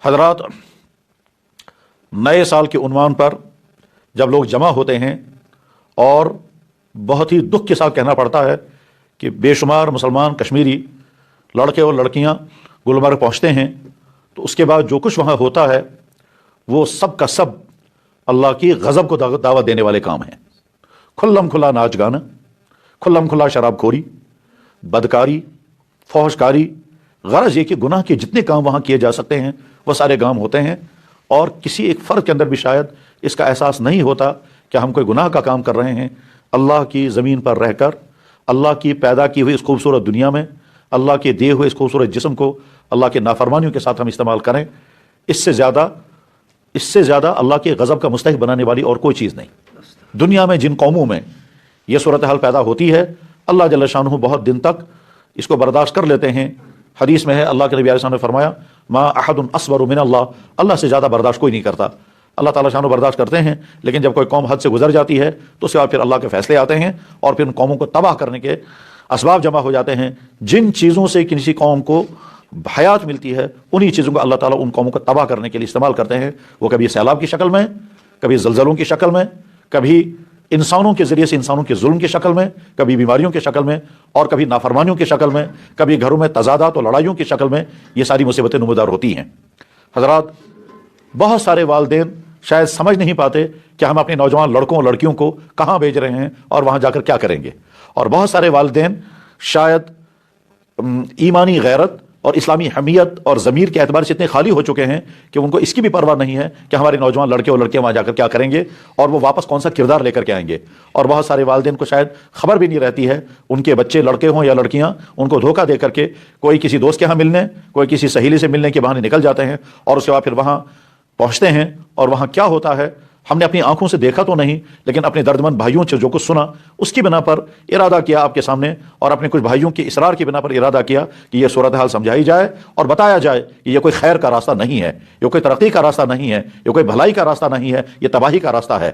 حضرات، نئے سال کے عنوان پر جب لوگ جمع ہوتے ہیں اور بہت ہی دکھ کے ساتھ کہنا پڑتا ہے کہ بے شمار مسلمان کشمیری لڑکے اور لڑکیاں گلمرگ پہنچتے ہیں، تو اس کے بعد جو کچھ وہاں ہوتا ہے وہ سب کا سب اللہ کی غضب کو دعوت دینے والے کام ہیں۔ کھلم کھلا ناچ گانا، کھلم کھلا شراب خوری، بدکاری، فحش کاری، غرض یہ کہ گناہ کے جتنے کام وہاں کیے جا سکتے ہیں وہ سارے کام ہوتے ہیں، اور کسی ایک فرد کے اندر بھی شاید اس کا احساس نہیں ہوتا کہ ہم کوئی گناہ کا کام کر رہے ہیں۔ اللہ کی زمین پر رہ کر، اللہ کی پیدا کی ہوئی اس خوبصورت دنیا میں اللہ کے دیے ہوئے اس خوبصورت جسم کو اللہ کے نافرمانیوں کے ساتھ ہم استعمال کریں، اس سے زیادہ اللہ کے غضب کا مستحق بنانے والی اور کوئی چیز نہیں۔ دنیا میں جن قوموں میں یہ صورتحال پیدا ہوتی ہے، اللہ جل شانہ بہت دن تک اس کو برداشت کر لیتے ہیں۔ حدیث میں ہے، اللہ کے نبی علیہ السلام نے فرمایا، ما احد اصبر من اللہ سے زیادہ برداشت کوئی نہیں کرتا۔ اللہ تعالیٰ شانہ برداشت کرتے ہیں، لیکن جب کوئی قوم حد سے گزر جاتی ہے تو اس کے بعد پھر اللہ کے فیصلے آتے ہیں اور پھر ان قوموں کو تباہ کرنے کے اسباب جمع ہو جاتے ہیں۔ جن چیزوں سے کسی قوم کو حیات ملتی ہے، انہی چیزوں کو اللہ تعالیٰ ان قوموں کو تباہ کرنے کے لیے استعمال کرتے ہیں۔ وہ کبھی سیلاب کی شکل میں، کبھی زلزلوں کی شکل میں، کبھی انسانوں کے ذریعے سے انسانوں کے ظلم کی شکل میں، کبھی بیماریوں کی شکل میں، اور کبھی نافرمانیوں کی شکل میں، کبھی گھروں میں تضادات اور لڑائیوں کی شکل میں یہ ساری مصیبتیں نمودار ہوتی ہیں۔ حضرات، بہت سارے والدین شاید سمجھ نہیں پاتے کہ ہم اپنے نوجوان لڑکوں اور لڑکیوں کو کہاں بھیج رہے ہیں اور وہاں جا کر کیا کریں گے، اور بہت سارے والدین شاید ایمانی غیرت اور اسلامی حمیت اور ضمیر کے اعتبار سے اتنے خالی ہو چکے ہیں کہ ان کو اس کی بھی پرواہ نہیں ہے کہ ہمارے نوجوان لڑکے اور لڑکیاں وہاں جا کر کیا کریں گے اور وہ واپس کون سا کردار لے کر کے آئیں گے۔ اور بہت سارے والدین کو شاید خبر بھی نہیں رہتی ہے، ان کے بچے لڑکے ہوں یا لڑکیاں، ان کو دھوکہ دے کر کے کوئی کسی دوست کے ہاں ملنے، کوئی کسی سہیلی سے ملنے کے بہانے نکل جاتے ہیں، اور اس کے بعد پھر وہاں پہنچتے ہیں اور وہاں کیا ہوتا ہے ہم نے اپنی آنکھوں سے دیکھا تو نہیں، لیکن اپنے دردمند بھائیوں سے جو کچھ سنا اس کی بنا پر ارادہ کیا آپ کے سامنے، اور اپنے کچھ بھائیوں کے اصرار کی بنا پر ارادہ کیا کہ یہ صورتحال سمجھائی جائے اور بتایا جائے کہ یہ کوئی خیر کا راستہ نہیں ہے، یہ کوئی ترقی کا راستہ نہیں ہے، یہ کوئی بھلائی کا راستہ نہیں ہے، یہ تباہی کا راستہ ہے۔